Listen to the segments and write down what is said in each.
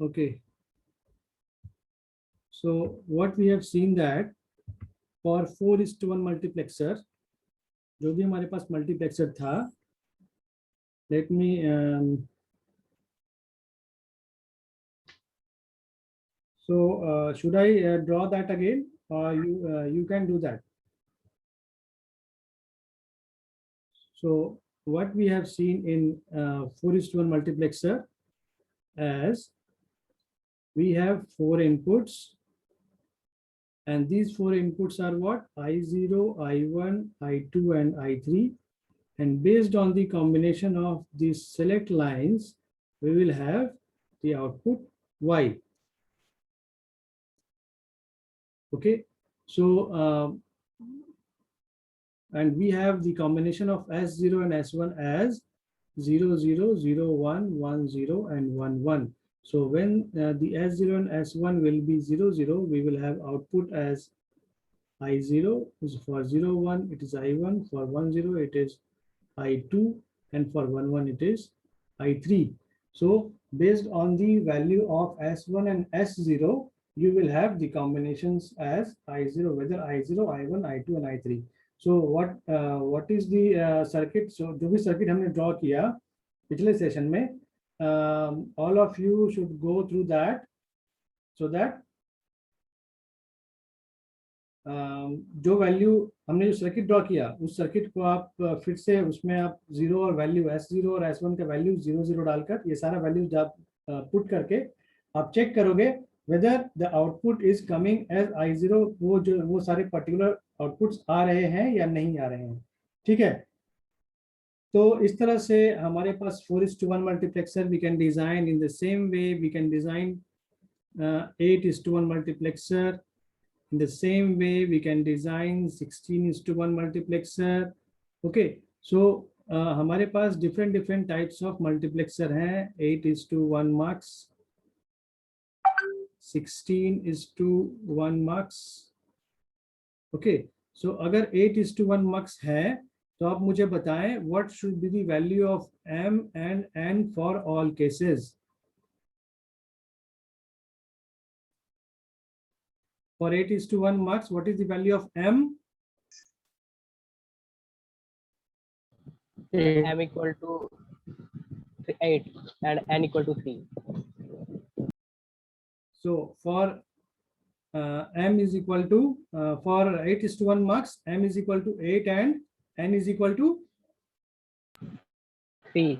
Okay. So what we have seen that for 4:1 multiplexer, जो भी हमारे पास multiplexer था, let me should I draw that again, or you can do that? So what we have seen in 4:1 multiplexer, as we have 4 inputs, and these 4 inputs are what? I0, I1, I2 and I3, and based on the combination of these select lines, we will have the output Y. Okay, so and we have the combination of S0 and S1 as 0, 0, 0, 1, 1, 0 and 1, 1. So when the S0 and S1 will be 0, 0, we will have output as I0 is for 0, 1, it is I1, for 1, 0, it is I2, and for 1, 1, it is I3. So based on the value of S1 and S0, you will have the combinations as I0, whether I0, I1, I2 and I3. So what is the circuit? So जो भी circuit हमने draw किया पिछले session में, all of you should go through that, so that जो value हमने जो circuit draw किया उस सर्किट को आप फिर से उसमें आप 0 और वैल्यू S0 और S1 का वैल्यू 0, 0 डालकर ये सारा वैल्यू आप पुट करके आप चेक करोगे whether the output is coming as I0, वो सारे पर्टिकुलर आउटपुट्स आ रहे हैं या नहीं आ रहे हैं. ठीक है, तो इस तरह से हमारे पास 4:1 multiplexer we can design in the same way. We can design 8:1 multiplexer. In the same way, we can design 16:1 multiplexer. Okay, so हमारे पास different types of multiplexer हैं. 8:1 mux, 16:1 mux. Okay, so अगर 8:1 mux है, तो आप मुझे बताएं what should be the value of m and n for all cases. For 8:1 mux, what is the value of m? M equal to 8 and n equal to 3. So for m is equal to for 8:1 mux, m is equal to 8 and n is equal to 3.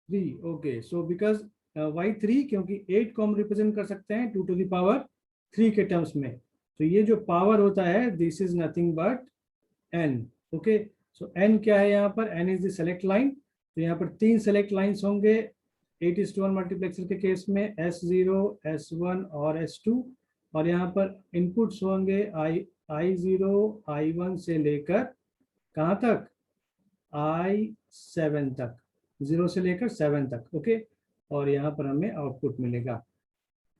3. Okay, so because why 3? क्योंकि 8 को हम represent कर सकते हैं 2 to the power 3 के terms में. तो ये जो पावर होता है, this is nothing but n. Okay, so n क्या है यहाँ पर? n is the select line. तो यहाँ पर 3 सेलेक्ट लाइंस होंगे 8:1 मल्टीप्लेक्सर के केस में, S0, S1 और S2. और यहाँ पर इनपुट्स होंगे I0, I1 से लेकर कहाँ तक? I7 तक, 0 से लेकर 7 तक. ओके, और यहाँ पर हमें आउटपुट मिलेगा.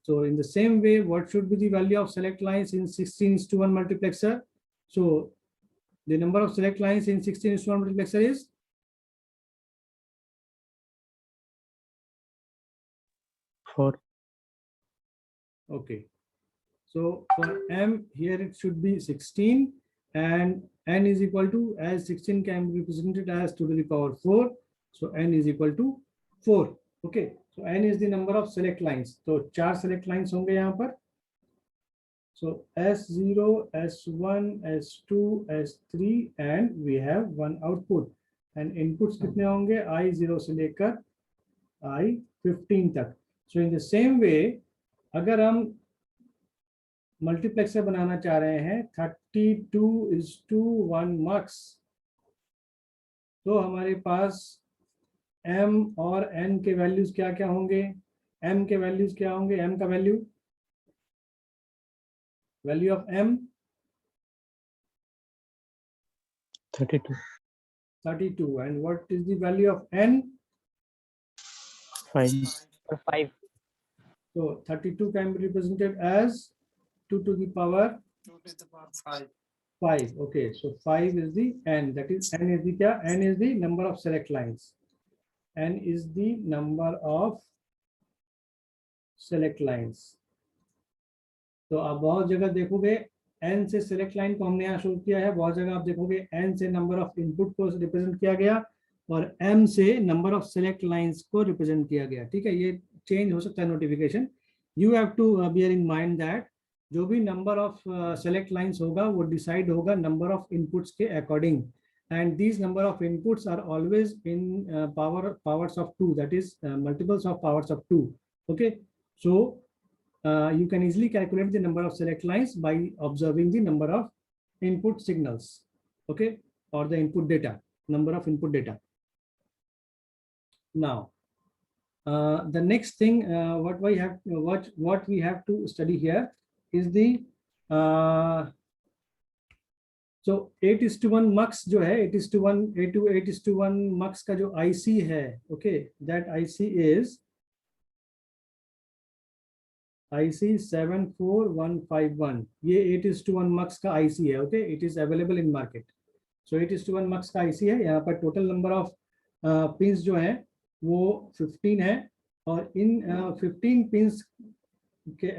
So in the same way, what should be the value of select lines in 16:1 multiplexer? So the number of select lines in 16:1 multiplexer is 4. okay. So for m here it should be 16, and n is equal to, as 16 can be represented as 2 to the power 4. So n is equal to 4. Okay, so n is the number of select lines. तो 4 select lines होंगे यहाँ पर. So S0, S1, S2, S3, and we have one output. And inputs कितने होंगे? I0 से लेकर I15 तक. So in the same way, अगर हम मल्टीप्लेक्सर बनाना चाह रहे हैं 32:1 mux, तो हमारे पास m और n के वैल्यूज क्या क्या होंगे? m के वैल्यूज क्या होंगे? m का value of m 32. 32. And what is the value of n? 5. 5. So 32 can be represented as 2 to the power 5. Okay, so 5 is the n. That is, n is the kya? N is the number of select lines. N is the number of select lines. तो आप बहुत जगह देखोगे n से select line को हमने यहाँ show किया है, बहुत जगह आप देखोगे n से नंबर ऑफ इनपुट को रिप्रेजेंट किया गया और m से नंबर ऑफ सेलेक्ट लाइंस को रिप्रेजेंट किया गया। ठीक है, ये चेंज हो सकता है notification. You have to bear in mind that जो भी नंबर ऑफ सेलेक्ट लाइंस होगा वो डिसाइड होगा नंबर ऑफ इनपुट्स के according, and these number of inputs are always in powers of 2, that is multiples of powers of 2. Okay, so you can easily calculate the number of select lines by observing the number of input signals, okay, or the input data, number of input data. Now the next thing what we have to study here is the so 8:1 mux जो है 8:1 8:1 mux का जो IC है, okay, that IC is IC 74151। ये 8:1 mux का IC है, okay, it is available in market। so 8:1 mux का IC है। यहाँ पर टोटल नंबर ऑफ पिंस जो है वो 15 है और इन 15 पिंस के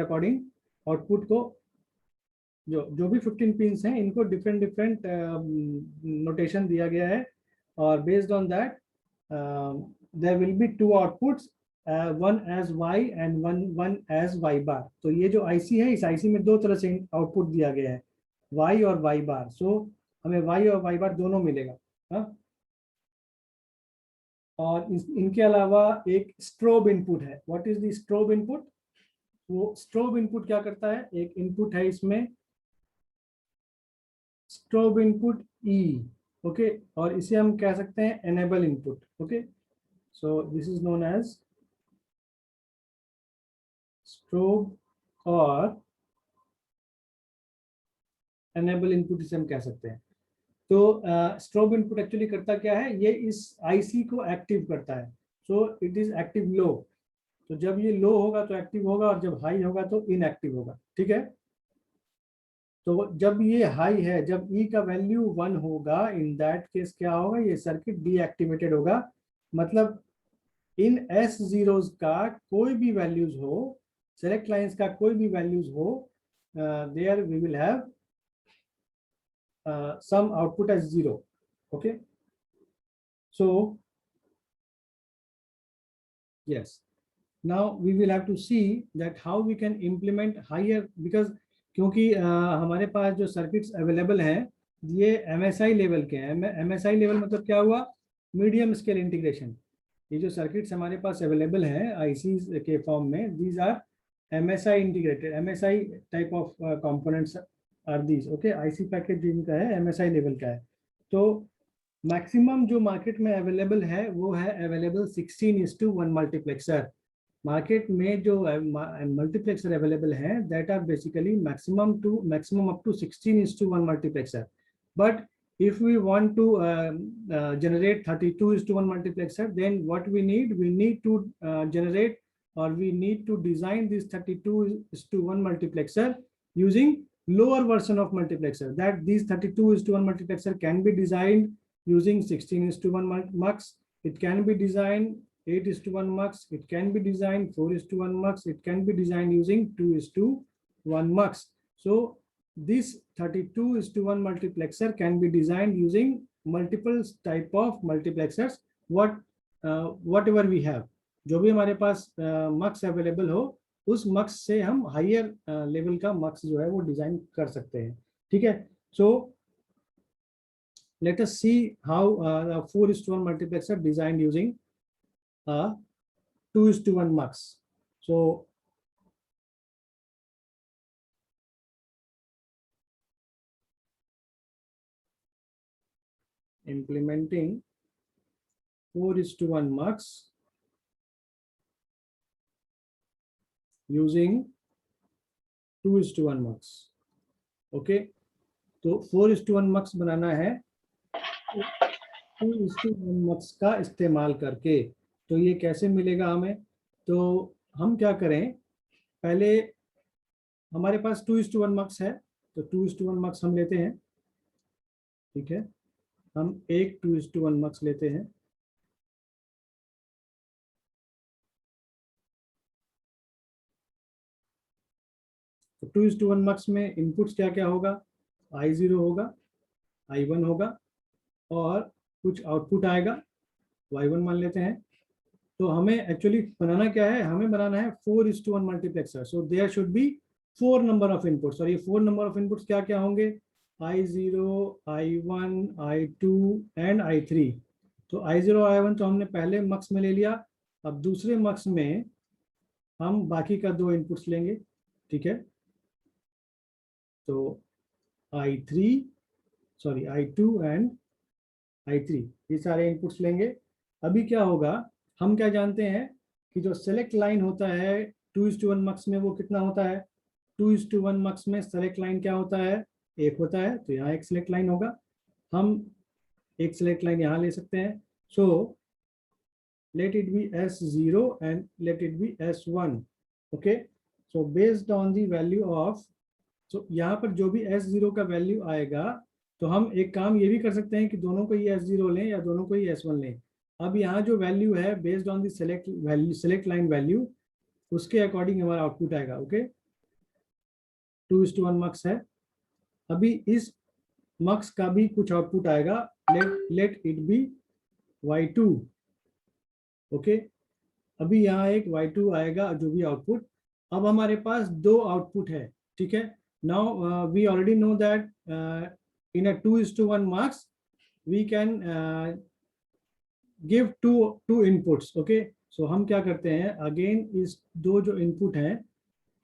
अकॉर्डिंग आउटपुट को जो भी 15 पिंस हैं इनको डिफरेंट नोटेशन दिया गया है और based on that there will be 2 outputs, one as y and one as y bar. तो ये जो IC है इस IC में 2 तरह से आउटपुट दिया गया है, y और y बार। सो हमें y और y बार दोनों मिलेगा। हाँ, और इनके अलावा एक स्ट्रोब इनपुट है। What is the strobe input? वो स्ट्रोब इनपुट क्या करता है, एक इनपुट है इसमें स्ट्रोब इनपुट E, ओके, और इसे हम कह सकते हैं enable input. Okay, so this is known as strobe और एनेबल इनपुट इसे हम कह सकते हैं। तो स्ट्रोब इनपुट एक्चुअली करता क्या है, ये इस IC को एक्टिव करता है। So it is active low, तो जब ये लो होगा तो एक्टिव होगा और जब हाई होगा तो इनएक्टिव होगा। ठीक है, तो जब ये हाई है, जब E का वैल्यू 1 होगा, इन दैट केस क्या होगा, ये सर्किट डीएक्टिवेटेड होगा। मतलब इन S0 का कोई भी वैल्यूज हो, सेलेक्ट लाइंस का कोई भी वैल्यूज हो, there we will have some output as 0. Okay, so yes, now we will have to see that how we can implement higher, because क्योंकि हमारे पास जो सर्किट्स अवेलेबल हैं ये MSI लेवल के हैं। MSI लेवल मतलब क्या हुआ, मीडियम स्केल इंटीग्रेशन। ये जो सर्किट्स हमारे पास अवेलेबल हैं ICs के फॉर्म में, these are MSI integrated, MSI type of components are these. Okay, IC package जिनका है MSI लेवल का है। तो मैक्सिमम जो मार्केट में अवेलेबल है वो है अवेलेबल 16:1 मल्टीप्लेक्सर। मार्केट में जो मल्टीप्लेक्सर अवेलेबल हैं that are basically maximum up to 16:1 multiplexer. But if we want to generate 32:1 multiplexer, then what we need to generate, or we need to design this 32:1 multiplexer using lower version of multiplexer. That these 32:1 multiplexer can be designed using 16:1 mux, it can be designed 8:1 mux, it can be designed 4:1 mux, it can be designed using 2:1 mux. So this 32:1 multiplexer can be designed using multiple type of multiplexers, whatever we have, जो भी हमारे पास मक्स available हो उस मक्स से हम higher level का मक्स जो है वो डिजाइन कर सकते हैं। ठीक है, सो let us see how a 4:1 multiplexer designed using a 2:1 mux. So implementing 4:1 mux using 2:1 mux. Okay, तो 4:1 mux बनाना है 2:1 mux का इस्तेमाल करके। तो ये कैसे मिलेगा हमें, तो हम क्या करें, पहले हमारे पास 2:1 mux है, तो 2:1 mux हम लेते हैं। ठीक है, हम एक 2:1 mux लेते हैं। तो 2:1 मक्स में इनपुट्स क्या क्या होगा, I0 होगा, I1 होगा और कुछ आउटपुट आएगा, Y1 मान लेते हैं। तो हमें एक्चुअली बनाना क्या है, हमें बनाना है 4:1 multiplexer. So there should be 4 number of inputs, और ये 4 नंबर ऑफ इनपुट्स क्या क्या होंगे, I0, I1, I2 and I3। तो I0 I1 तो हमने पहले मक्स में ले लिया, अब दूसरे मक्स में हम बाकी का 2 इनपुट्स लेंगे, ठीक है। तो I2 एंड I3 ये सारे इनपुट्स लेंगे। अभी क्या होगा, हम क्या जानते हैं कि जो सेलेक्ट लाइन होता है 2:1 मक्स में वो कितना होता है, 2:1 मक्स में सेलेक्ट लाइन क्या होता है, 1 होता है। तो यहाँ एक सेलेक्ट लाइन होगा, हम एक सेलेक्ट लाइन यहाँ ले सकते हैं। सो let it be S0 and let it be S1, okay। so based on the value of, so यहाँ पर जो भी S0 का वैल्यू आएगा, तो हम एक काम ये भी कर सकते हैं कि दोनों को ही S0 लें या दोनों को ही S1 लें। अब यहाँ जो वैल्यू है based on the select line value, उसके अकॉर्डिंग हमारा आउटपुट आएगा, ओके। 2:1 मक्स है, अभी इस मक्स का भी कुछ आउटपुट आएगा, let it be Y2, okay. अभी यहाँ एक Y2 आएगा जो भी आउटपुट। अब हमारे पास 2 आउटपुट है, ठीक है। Now we already know that in a 2:1 marks we can give two inputs, okay. So हम क्या करते हैं, अगेन इस 2 जो इनपुट हैं,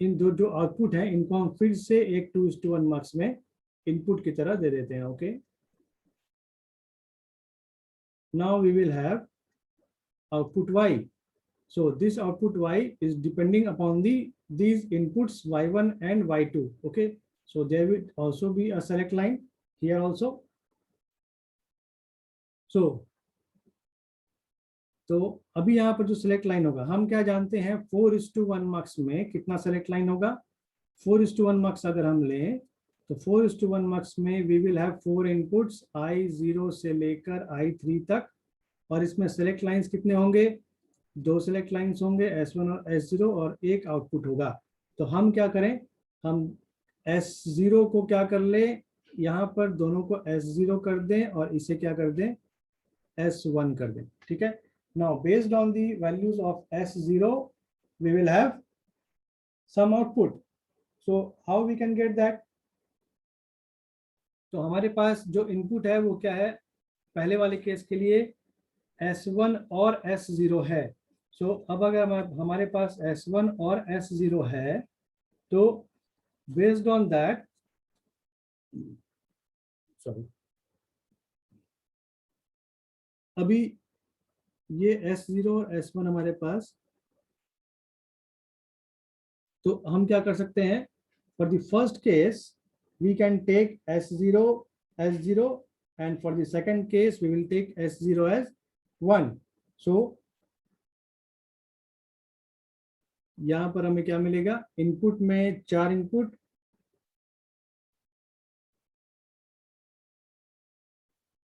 इन 2 जो आउटपुट हैं, इनको हम फिर से एक 2:1 मार्क्स में इनपुट की तरह दे देते हैं, okay. Now we will have output Y. So this output Y is depending upon these inputs Y1 and Y2, okay। So there will also be a select line here also। तो अभी यहाँ पर जो select line होगा, हम क्या जानते हैं 4:1 मार्क्स में कितना select line होगा, 4:1 मार्क्स अगर हम लें तो 4:1 मार्क्स में we will have 4 inputs I0 से लेकर I3 तक, और इसमें सेलेक्ट लाइंस कितने होंगे, 2 सेलेक्ट लाइंस होंगे, S1 और S0, और एक आउटपुट होगा। तो हम क्या करें, हम S0 को क्या कर ले, यहाँ पर दोनों को S0 कर दें और इसे क्या कर दें, S1 कर दें, ठीक है। Now based on the values of S0 we will have some output. So how we can get that, तो हमारे पास जो इनपुट है वो क्या है, पहले वाले केस के लिए S1 और S0 है। सो अब अगर हमारे पास S1 और S0 है, तो बेस्ड ऑन दैट, सॉरी, अभी ये S0 और S1 हमारे पास, तो हम क्या कर सकते हैं, for the first case we can take S0 and for the second case we will take S0 as 1। so यहां पर हमें क्या मिलेगा, इनपुट में 4 इनपुट,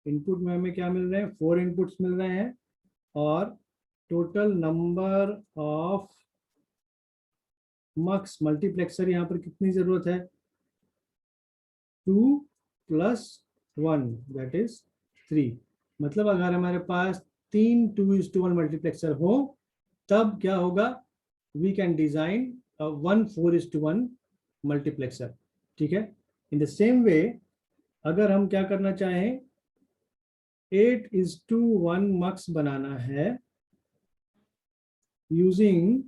में हमें क्या मिल रहे हैं, 4 इनपुट्स मिल रहे हैं, और टोटल नंबर ऑफ मक्स मल्टीप्लेक्सर यहाँ पर कितनी जरूरत है, 2 + 1 दैट इज 3। मतलब अगर हमारे पास 3 2:1 मल्टीप्लेक्सर हो तब क्या होगा, वी कैन डिजाइन 1 4:1 मल्टीप्लेक्सर, ठीक है। इन द सेम वे अगर हम क्या करना चाहें, 8:1 मक्स बनाना है यूजिंग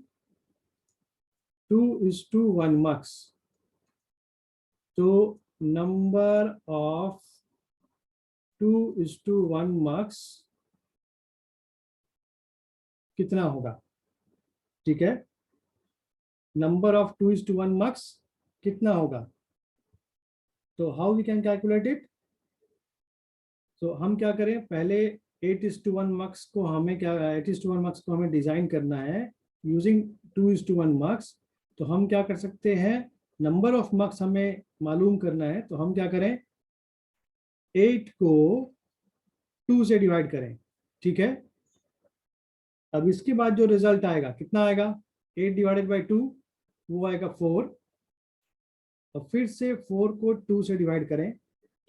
2:1 मक्स, तो नंबर ऑफ 2:1 मक्स कितना होगा, ठीक है। नंबर ऑफ 2:1 मक्स कितना होगा, तो how we can calculate it. तो हम क्या करें, पहले 8:1 मक्स को हमें क्या, 8:1 मक्स को हमें डिजाइन करना है यूजिंग 2:1 मक्स। तो हम क्या कर सकते हैं, नंबर ऑफ मक्स हमें मालूम करना है, तो हम क्या करें, 8 को 2 से डिवाइड करें, ठीक है। अब इसके बाद जो रिजल्ट आएगा कितना आएगा, 8 ÷ 2 वो आएगा 4, और फिर से 4 को 2 से डिवाइड करें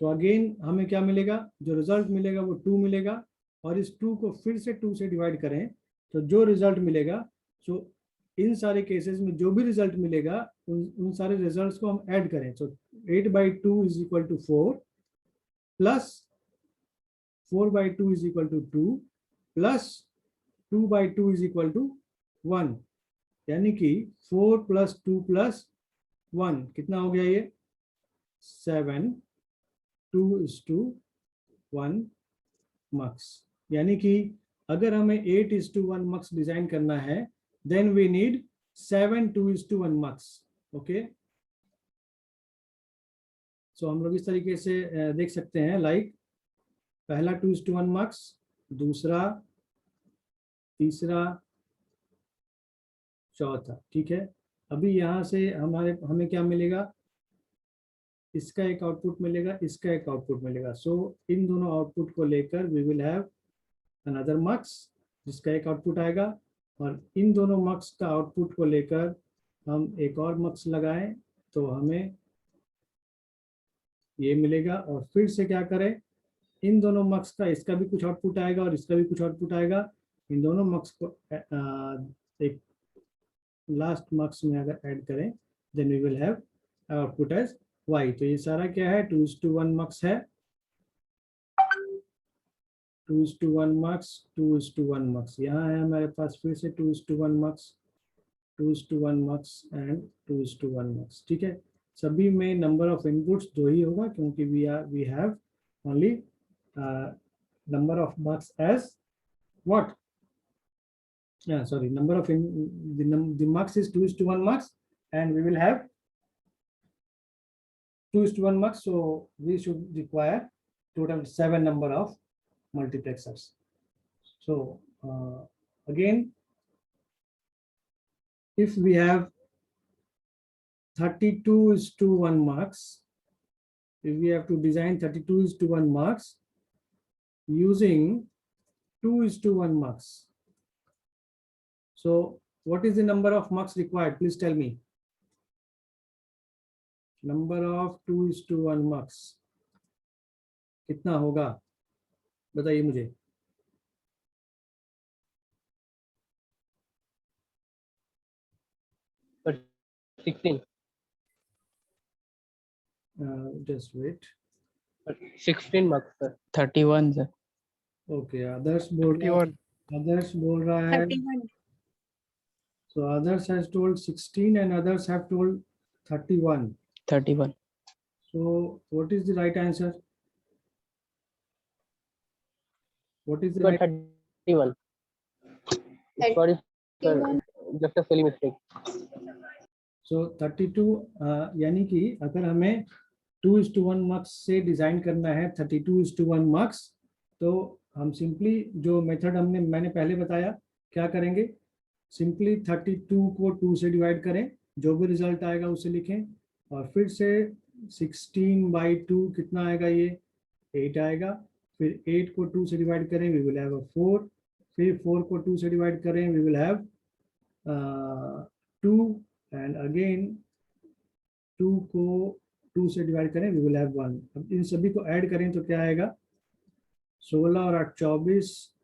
तो अगेन हमें क्या मिलेगा, जो रिजल्ट मिलेगा वो 2 मिलेगा, और इस 2 को फिर से 2 से डिवाइड करें तो जो रिजल्ट मिलेगा, सो इन सारे केसेस में जो भी रिजल्ट मिलेगा उन सारे रिजल्ट्स को हम ऐड करें। So 8/2 is equal to 4 plus 4/2 is equal to 2 plus 2/2 is equal to 1, यानी कि 4 + 2 + 1 कितना हो गया ये 7, 2:1 मक्स। यानी कि अगर हमें 8:1 मक्स डिजाइन करना है then we need 7 2:1 मक्स। Okay, so हम लोग इस तरीके से देख सकते हैं, लाइक पहला 2:1 मक्स, दूसरा, तीसरा, चौथा। ठीक है, अभी यहाँ से हमें क्या मिलेगा, इसका एक आउटपुट मिलेगा, इसका एक आउटपुट मिलेगा। सो इन दोनों आउटपुट को लेकर वी विल हैव अनदर मक्स जिसका एक आउटपुट आएगा, और इन दोनों मक्स का आउटपुट को लेकर हम एक और मक्स लगाएं तो हमें ये मिलेगा। और फिर से क्या करें, इन दोनों मक्स का इसका भी कुछ आउटपुट आएगा और इसका भी कुछ आउटपुट आएगा। इन दोनों मक्स को एक लास्ट मक्स में अगर ऐड करें then we will have output as y। तो ये सारा क्या है, 2:1 मक्स है, 2:1 मक्स, 2:1 मक्स। यहाँ है हमारे पास फिर से 2:1 मक्स, 2:1 मक्स एंड 2:1 मक्स। ठीक है, सभी में नंबर ऑफ इनपुट्स 2 ही होगा क्योंकि we have only number of marks as what? Yeah, sorry, number of the marks is 2:1 marks, and we will have 2:1 marks. So we should require total 7 number of multiplexers. So again, if we have 32:1 marks, if we have to design 32:1 marks using 2:1 marks. So what is the number of marks required? Please tell me. Number of 2:1 marks कितना होगा, बताइए मुझे। But 16. Just wait. 16 marks, sir. 31 sir. Okay, others बोल रहा है 31. So others has told 16 and others have told 31. 31. So what is the right answer? What is the Sir, right? 31. Sorry, sir. Just a silly mistake. So 32 यानी कि अगर हमें 2:1 marks से design करना है 32:1 मार्क्स, तो हम सिंपली जो मेथड मैंने पहले बताया क्या करेंगे, सिंपली 32 को 2 से डिवाइड करें, जो भी रिजल्ट आएगा उसे लिखें, और फिर से 16/2 कितना आएगा, ये 8 आएगा। फिर 8 को 2 से डिवाइड करें, वी विल हैव 4। फिर 4 को 2 से डिवाइड करें, we will have 2, and again 2 को 2 से डिवाइड करें, वी विल हैव 1। अब इन सभी को ऐड करें तो क्या आएगा, 16 और 8 24,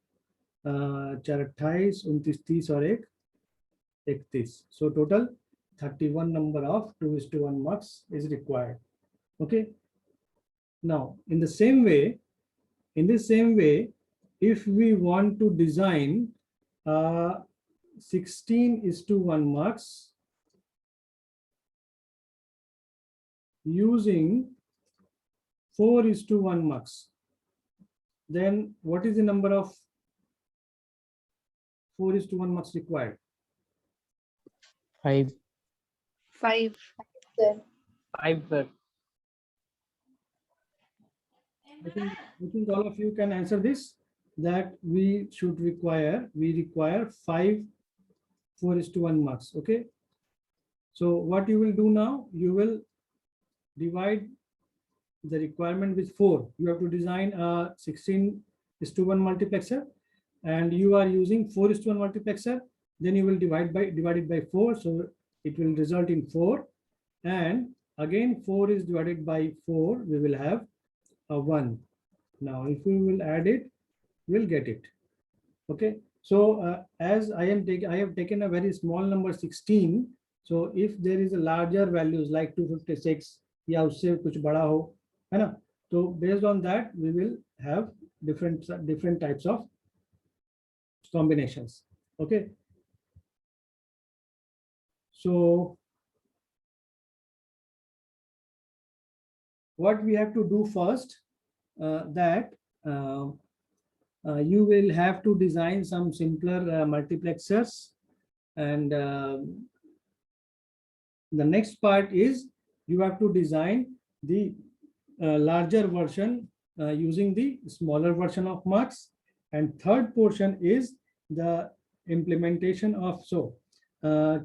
4 28, 29 30 और 1 31। So total 31 number of 2:1 marks is required. Okay. Now in the same way, if we want to design 16:1 marks using 4:1 marks, then what is the number of 4:1 marks required? 5. 5. 5, sir. I think all of you can answer this, that we require 5 4:1 marks. Okay, so what you will do now, you will divide the requirement with 4. You have to design a 16:1 multiplexer, and you are using 4:1 multiplexer. Then you will divide it by 4, so it will result in 4, and again 4 is divided by 4, we will have a 1. Now if we will add it, we'll get it. Okay, so as I have taken a very small number 16. So if there is a larger values like 256 या उससे कुछ बड़ा हो, है ना, तो based on that we will have different types of combinations. Okay, so what we have to do first, that you will have to design some simpler multiplexers, and the next part is you have to design the larger version using the smaller version of mux, and third portion is the implementation of, so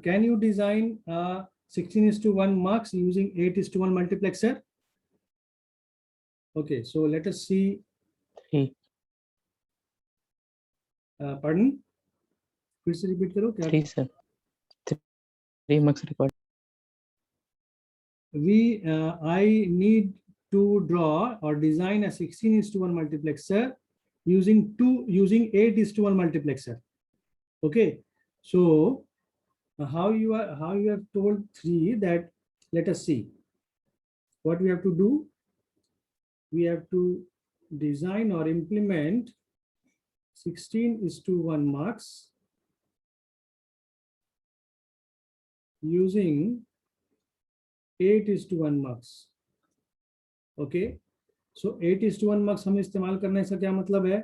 can you design 16:1 mux using 8:1 multiplexer? Okay, so let us see. 3. Pardon, फिर से repeat करो क्या? 3 sir. 3 mux required. I need to draw or design a 16:1 multiplexer using 8:1 multiplexer. Okay, so how you have told 3, that let us see what we have to do. We have to design or implement 16:1 mux using 8:1 mux. Okay, so 8:1 mux हमें इस्तेमाल करना है, इसका क्या मतलब है?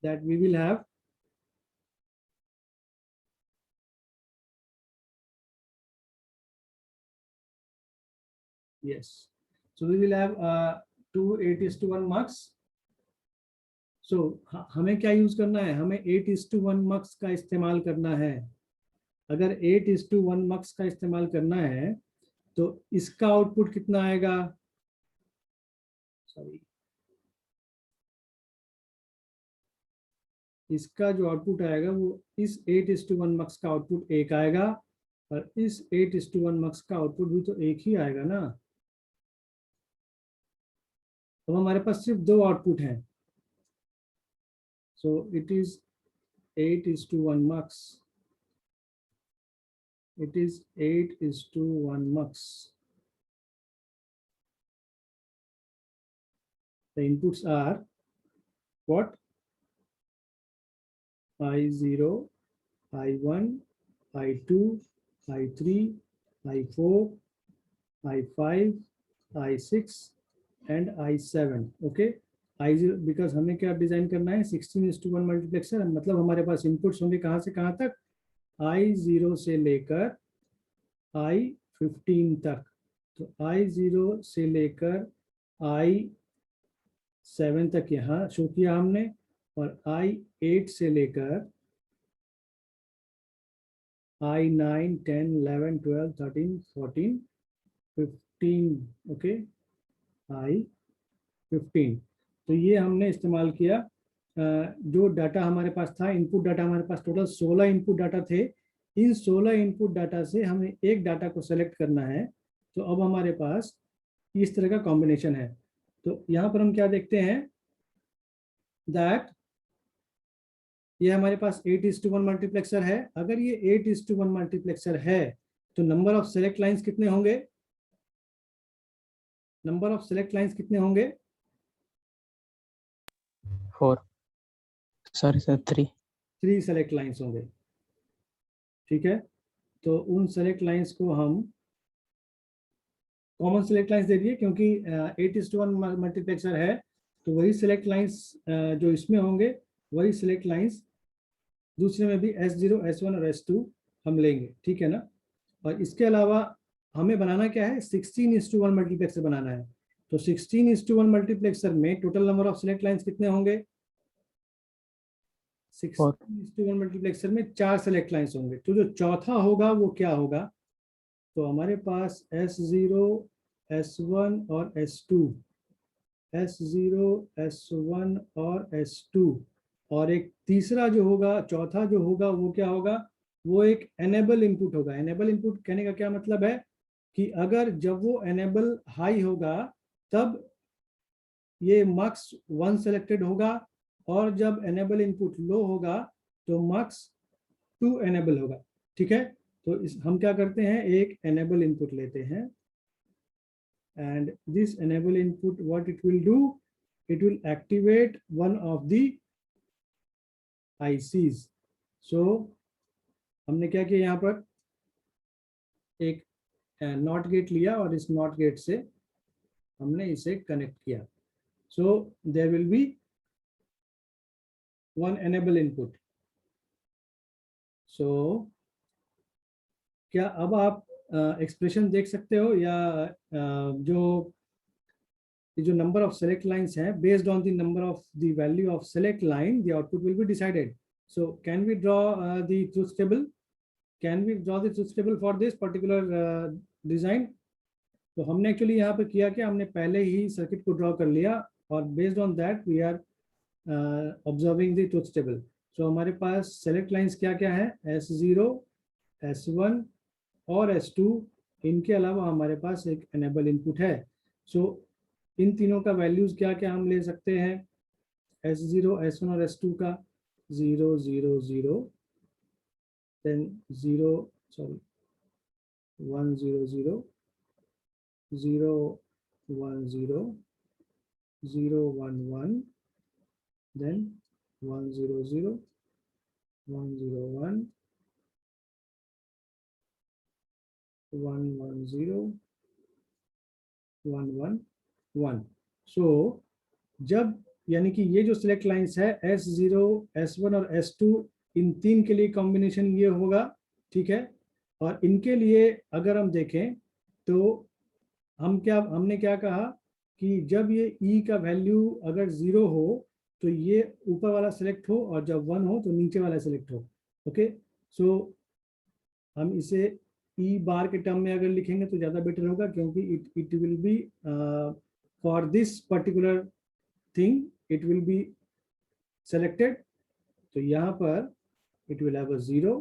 That we will have yes, so we will have 2 8:1 mux. So हमें क्या यूज करना है? हमें 8:1 mux का इस्तेमाल करना है. अगर 8:1 mux का इस्तेमाल करना है तो इसका आउटपुट कितना आएगा? सॉरी, इसका जो आउटपुट आएगा वो इस 8:1 mux का आउटपुट 1 आएगा, और इस 8:1 mux का आउटपुट भी तो 1 ही आएगा ना. तो हमारे पास सिर्फ 2 आउटपुट हैं. So it is 8:1 mux. It is 8:1 mux. The inputs are what? I0, I1, I2, I3, I4, I5, I6 and I7. Okay, I0 because हमें क्या डिजाइन करना है? 16:1 मल्टीप्लेक्सर. मतलब हमारे पास इनपुट्स होंगे कहाँ से कहाँ तक? I0 से लेकर I15 तक. तो I0 से लेकर I7 तक यहाँ शो किया हमने, और I8 से लेकर I9, 10, 11, 12, 13, 14, 15. Okay, I15. तो ये हमने इस्तेमाल किया. जो डाटा हमारे पास था, इनपुट डाटा हमारे पास टोटल 16 इनपुट डाटा थे. इन 16 इनपुट डाटा से हमें एक डाटा को सेलेक्ट करना है. तो अब हमारे पास इस तरह का कॉम्बिनेशन है. तो यहाँ पर हम क्या देखते हैं? दैट ये हमारे पास 8:1 मल्टीप्लेक्सर है. अगर ये 8:1 मल्टीप्लेक्सर है तो नंबर ऑफ सेलेक्ट लाइंस कितने होंगे? नंबर ऑफ सेलेक्ट लाइंस कितने होंगे? 4. Sorry sir, 3. 3 सेलेक्ट लाइंस होंगे. ठीक है, तो उन सेलेक्ट लाइंस को हम कॉमन सेलेक्ट लाइंस दे दिए, क्योंकि 8:1 मल्टीप्लेक्सर है. तो वही सेलेक्ट लाइंस जो इसमें होंगे वही सेलेक्ट लाइंस दूसरे में भी S0, S1 और S2 हम लेंगे. ठीक है ना. और इसके अलावा हमें बनाना क्या है? 16:1 मल्टीप्लेक्सर बनाना है. तो 16:1 मल्टीप्लेक्सर में total number of select lines कितने होंगे? 16:1 मल्टीप्लेक्सर में 4 सेलेक्ट लाइंस होंगे. तो जो चौथा होगा वो क्या होगा? तो हमारे पास S0, S1 और S2, S0, S1 और S2 और एक तीसरा जो होगा, चौथा जो होगा वो क्या होगा, वो एक एनेबल इनपुट होगा। एनेबल इनपुट कहने का क्या मतलब है कि अगर जब वो एनेबल हाई होगा तब ये मार्क्स 1 सेलेक्टेड होगा, और जब एनेबल इनपुट लो होगा तो मार्क्स 2 एनेबल होगा। ठीक है, तो हम क्या करते हैं, एक एनेबल इनपुट लेते हैं, and this enable input, what it will do, it will activate one of the ICs. so हमने क्या किया, यहाँ पर एक नॉट गेट लिया और इस नॉट गेट से हमने इसे कनेक्ट किया। so there will be one enable input. so क्या अब आप एक्सप्रेशन देख सकते हो, या जो जो number of select lines है, based on the number of the value of select line, the output will be decided. So can we draw the truth table? Can we draw the truth table for this particular design? तो हमने actually यहाँ पे किया क्या, हमने पहले ही circuit को draw कर लिया और based on that we are observing the truth table. So हमारे पास सेलेक्ट लाइंस क्या क्या है, S0, S1 और S2। इनके अलावा हमारे पास एक एनेबल इनपुट है। सो इन तीनों का वैल्यूज क्या क्या हम ले सकते हैं, S0, S1 और S2 का 0 0 0, देन 0 सॉरी 1 0 0, 0 1 0, 0 1 1, then 1 0 0, 1 0 1, 1 1 0, 1 1 1। सो जब यानी कि ये जो सिलेक्ट लाइंस है S0, S1 और S2, इन तीन के लिए कॉम्बिनेशन ये होगा। ठीक है, और इनके लिए अगर हम देखें तो हमने क्या कहा कि जब ये E का वैल्यू अगर 0 हो तो ये ऊपर वाला सिलेक्ट हो, और जब 1 हो तो नीचे वाला सिलेक्ट हो। ओके, सो हम इसे ई बार के टर्म में अगर लिखेंगे तो ज़्यादा बेटर होगा, क्योंकि it will B for this particular thing it will be selected. तो यहाँ पर it will have a 0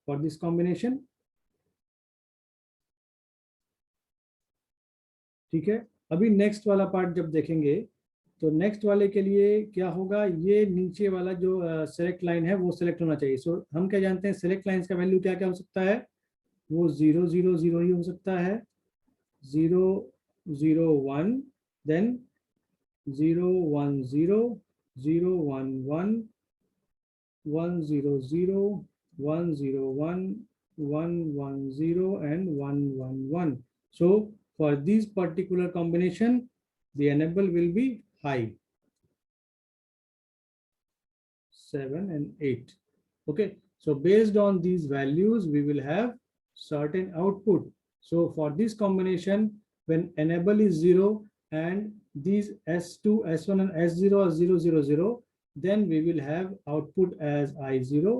for this combination. ठीक है, अभी नेक्स्ट वाला पार्ट जब देखेंगे तो नेक्स्ट वाले के लिए क्या होगा, ये नीचे वाला जो सेलेक्ट लाइन है वो सेलेक्ट होना चाहिए। सो हम क्या जानते हैं, सेलेक्ट लाइंस का वैल्यू क्या क्या हो सकता है, वो 0 0 0 ही हो सकता है, 0 0 1, then 0 1 0, 0 1 1, 1 0 0, 1 0 1, 1 1 0 and 1 1 1। so for this particular combination the enable will be high, 7 and 8। okay, so based on these values we will have certain output। so for this combination, when enable is 0 and these S2, S1 and S0 are 0 0 0, then we will have output as I0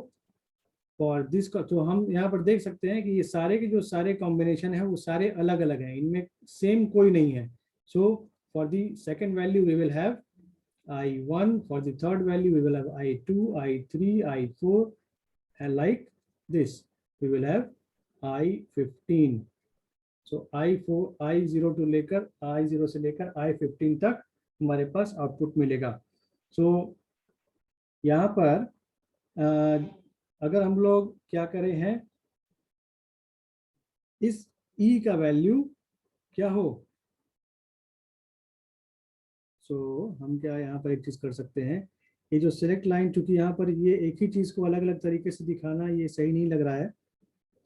for this का। तो हम यहाँ पर देख सकते हैं कि ये सारे के जो सारे कॉम्बिनेशन है वो सारे अलग अलग हैं, इनमें सेम कोई नहीं है। so for the second value we will have I1, for the third value we will have I2, I3, I4, and like this we will have I15। so I4, I0 to लेकर I0 से लेकर I15 तक हमारे पास output मिलेगा। so यहाँ पर अगर हम लोग क्या करें हैं, इस E का वैल्यू क्या हो, हम क्या यहाँ पर एक चीज कर सकते हैं, ये जो सिलेक्ट लाइन, चूंकि यहाँ पर ये एक ही चीज को अलग अलग तरीके से दिखाना ये सही नहीं लग रहा है,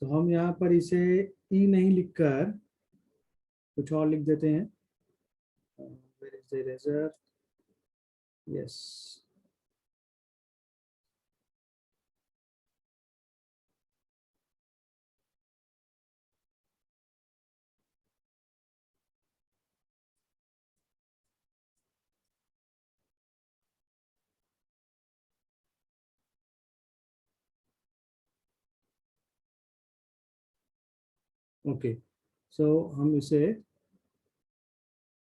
तो हम यहाँ पर इसे ई नहीं लिखकर कुछ और लिख देते हैं। where is the eraser? yes, okay, so हम इसे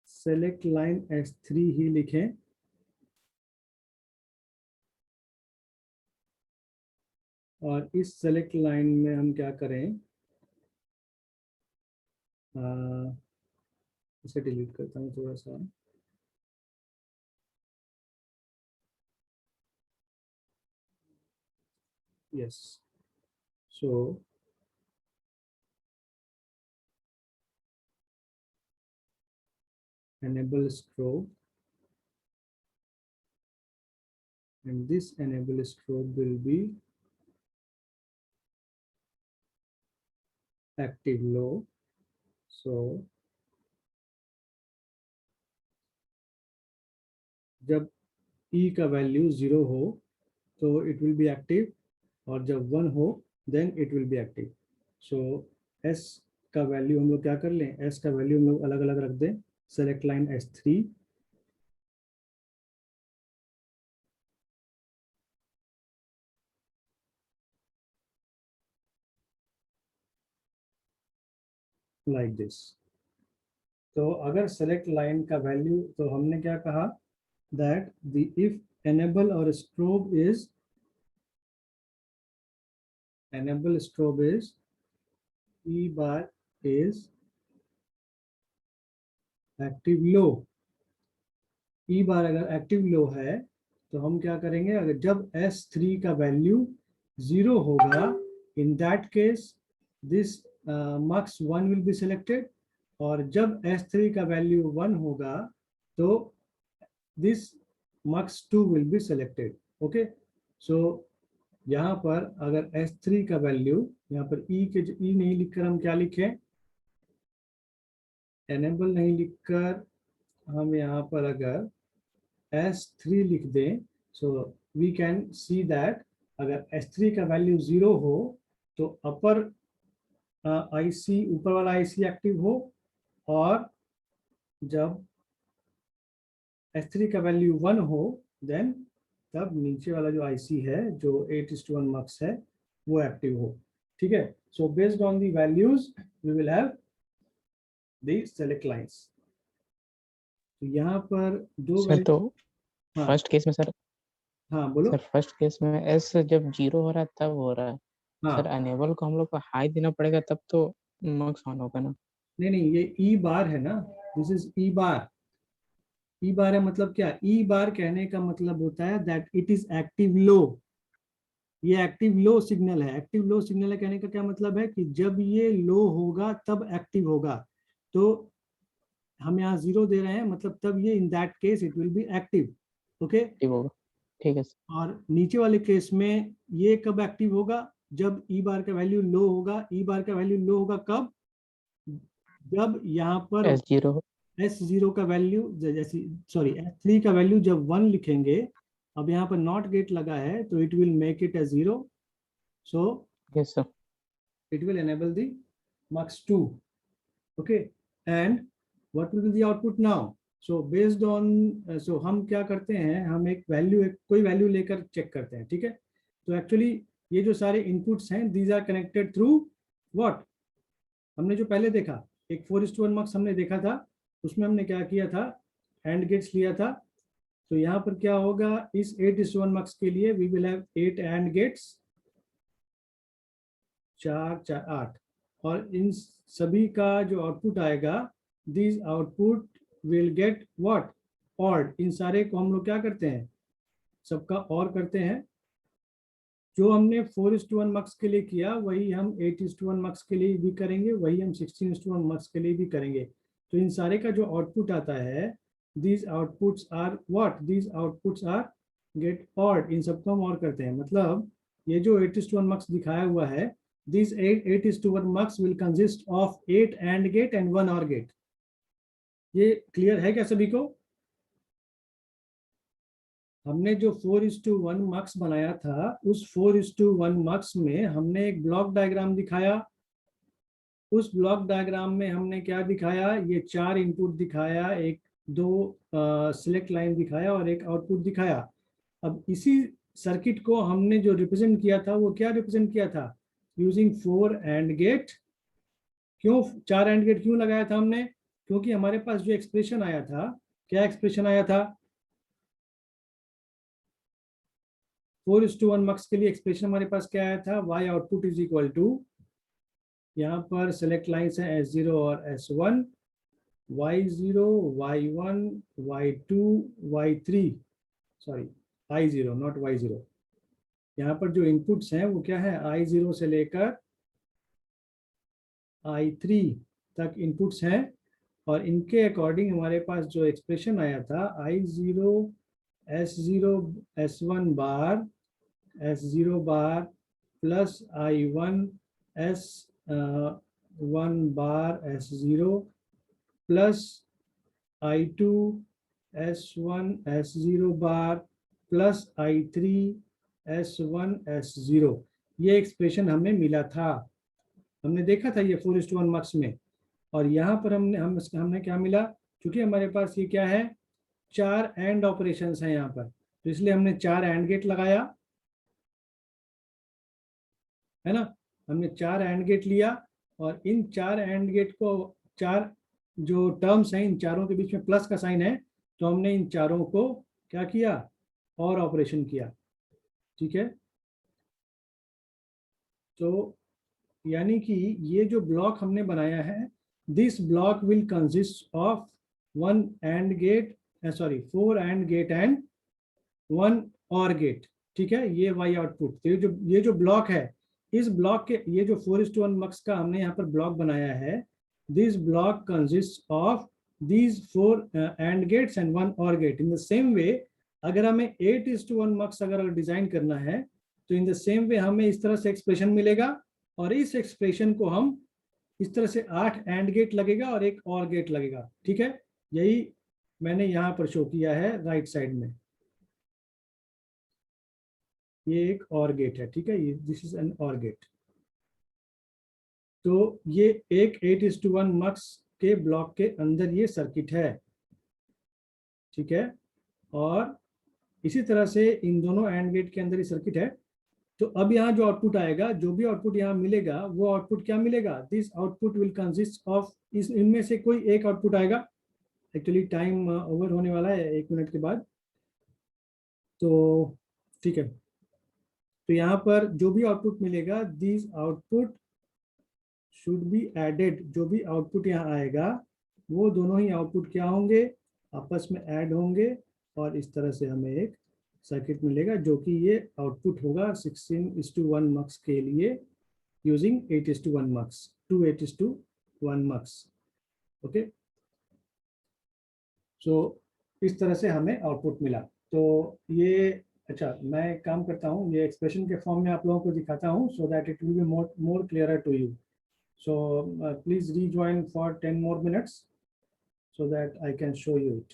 सेलेक्ट लाइन S3 ही लिखें। और इस सेलेक्ट लाइन में हम क्या करें, इसे डिलीट करता हूँ थोड़ा सा। Yes, so enable strobe, and this enable strobe will be active low. So जब E का वैल्यू 0 हो तो it will be active, और जब 1 हो then it will be active. So S का वैल्यू हम लोग क्या कर लें, S का वैल्यू हम लोग अलग अलग रख दें, select line S3, like this. तो अगर सेलेक्ट लाइन का वैल्यू, तो हमने क्या कहा, that the if enable or strobe is E bar is active low. E बार अगर एक्टिव लो है तो हम क्या करेंगे, अगर जब S3 का वैल्यू 0 होगा, in that case this mux 1 will be selected, और जब S3 का वैल्यू 1 होगा तो this mux 2 will be selected. Okay, so यहाँ पर अगर S3 का वैल्यू, यहाँ पर E नहीं लिखकर हम क्या लिखें, एनेबल नहीं लिखकर हम यहाँ पर अगर S3 लिख दें, so we can see that अगर S3 का वैल्यू 0 हो तो अपर IC, ऊपर वाला IC एक्टिव हो, और जब S3 का वैल्यू 1 हो देन तब नीचे वाला जो IC है जो 8:1 mux है वो एक्टिव हो। ठीक है, so based on the values we will have the select lines. तो यहाँ पर दो सर तो हाँ फर्स्ट केस में सर, हाँ बोलो। सर फर्स्ट केस में एस जब 0 हो रहा है तब हो रहा है हाँ, सर, अनेबल को हम लोग को हाई देना पड़ेगा तब तो मक्स ऑन होगा ना। नहीं ये ई बार है ना, दिस इज ई बार। ई बार है मतलब क्या, ई बार कहने का मतलब होता है that it is active low. ये एक्टिव लो सिग्नल है। एक्टिव लो सिग्नल है कहने का क्या मतलब है कि जब ये लो होगा तब एक्टिव होगा। तो हम यहाँ 0 दे रहे हैं, मतलब तब ये इन that case it will be active. Okay, ठीक होगा, ठीक है सर। और नीचे वाले केस में ये कब एक्टिव होगा, जब ई बार का वैल्यू लो होगा। ई बार का वैल्यू लो होगा कब, जब यहाँ पर S0 S0 का वैल्यू, जैसे सॉरी S3 का वैल्यू जब 1 लिखेंगे, अब यहाँ पर नॉट गेट लगा है तो it will make it as 0, so yes sir. it will enable the mux 2. Okay, and what will be the output now? So based on so हम क्या करते हैं, हम एक वैल्यू, कोई वैल्यू लेकर चेक करते हैं। ठीक है, तो एक्चुअली ये जो सारे इनपुट्स हैं these are connected through what, हमने जो पहले देखा एक 4:1 मक्स हमने देखा था, उसमें हमने क्या किया था, एंड गेट्स लिया था। तो यहाँ पर क्या होगा, इस 8:1 मक्स के लिए we will have 8 and gates, 4 4 8, और इन सभी का जो आउटपुट आएगा, this output will get what, odd. इन सारे को हम लोग क्या करते हैं, सबका और करते हैं। जो हमने 4:1 मक्स के लिए किया वही हम 8:1 मक्स के लिए भी करेंगे, वही हम 16:1 मक्स के लिए भी करेंगे। तो इन सारे का जो आउटपुट आता है, these outputs are what, these outputs are get odd। इन सबको हम और करते हैं, मतलब ये जो 8:1 mux दिखाया हुआ है, these 8:1 mux will consist of 8 AND gate and 1 OR gate। ये क्लियर है क्या सभी को? हमने जो 4:1 mux बनाया था, उस 4:1 mux में हमने एक ब्लॉक डायग्राम दिखाया। उस ब्लॉक डायग्राम में हमने क्या दिखाया, ये 4 इनपुट दिखाया, एक 2 सिलेक्ट लाइन दिखाया और एक आउटपुट दिखाया। अब इसी सर्किट को हमने जो रिप्रेजेंट किया था वो क्या रिप्रेजेंट किया था, यूजिंग 4 एंड गेट। क्यों 4 एंड गेट क्यों लगाया था हमने, क्योंकि हमारे पास जो एक्सप्रेशन आया था, क्या एक्सप्रेशन आया था, 4:1 मक्स के लिए एक्सप्रेशन हमारे पास क्या आया था, y output is equal to, यहाँ पर सेलेक्ट लाइन्स हैं S0 और S1, Y0, Y1, Y2, Y3, sorry I0 not Y0। यहाँ पर जो इनपुट्स हैं वो क्या है, I0 से लेकर I3 तक इनपुट्स हैं, और इनके अकॉर्डिंग हमारे पास जो एक्सप्रेशन आया था I0 S0 S1 बार S0 बार प्लस I1 S1 बार S0 plus I2 S1 S0 बार प्लस I3 S1 S0। ये एक्सप्रेशन हमें मिला था, हमने देखा था ये 4:1 मक्स में। और यहाँ पर हमने क्या मिला, क्योंकि हमारे पास ये क्या है, 4 एंड ऑपरेशंस हैं यहाँ पर, तो इसलिए हमने 4 एंड गेट लगाया, है ना। हमने 4 एंड गेट लिया, और इन 4 एंड गेट को, 4 जो टर्म्स हैं इन चारों के बीच में प्लस का साइन है, तो हमने इन चारों को क्या किया, और ऑपरेशन किया, ठीक है। तो यानी कि ये जो ब्लॉक हमने बनाया है, this block will consist of 1 and gate, sorry 4 and gate and 1 or gate, ठीक है। ये वाई आउटपुट, तो ये जो ब्लॉक है, इस ब्लॉक के, ये जो 4:1 मक्स का हमने यहाँ पर ब्लॉक बनाया है, this block consist of these 4 and gates and 1 or gate. In the same way अगर हमें 8:1 मक्स अगर डिजाइन करना है, तो इन द सेम वे हमें इस तरह से एक्सप्रेशन मिलेगा, और इस एक्सप्रेशन को हम इस तरह से 8 एंड गेट लगेगा और एक और गेट लगेगा, ठीक है। यही मैंने यहाँ पर शो किया है राइट साइड में, ये एक और गेट है, ठीक है, ये दिस इज एन और गेट। तो ये एक 8:1 मक्स के ब्लॉक के अंदर ये सर्किट है, ठीक है। और इसी तरह से इन दोनों एंड गेट के अंदर ये सर्किट है। तो अब यहाँ जो आउटपुट आएगा, जो भी आउटपुट यहाँ मिलेगा, वो आउटपुट क्या मिलेगा, this output will consist of, इनमें से कोई एक आउटपुट आएगा। एक्चुअली टाइम ओवर होने वाला है 1 मिनट के बाद, तो ठीक है। तो यहाँ पर जो भी आउटपुट मिलेगा, this output should be added, जो भी आउटपुट यहाँ आएगा, वो दोनों ही आउटपुट क्या होंगे, आपस में ऐड होंगे, और इस तरह से हमें एक सर्किट मिलेगा, जो कि ये आउटपुट होगा 16:1 मक्स के लिए यूजिंग 8:1 मक्स, 2 8:1 मक्स, ओके। सो इस तरह से हमें आउटपुट मिला। तो ये, अच्छा मैं एक काम करता हूँ, ये एक्सप्रेशन के फॉर्म में आप लोगों को दिखाता हूँ, so that it will be more clearer to you. So please rejoin for 10 more minutes so that I can show you it.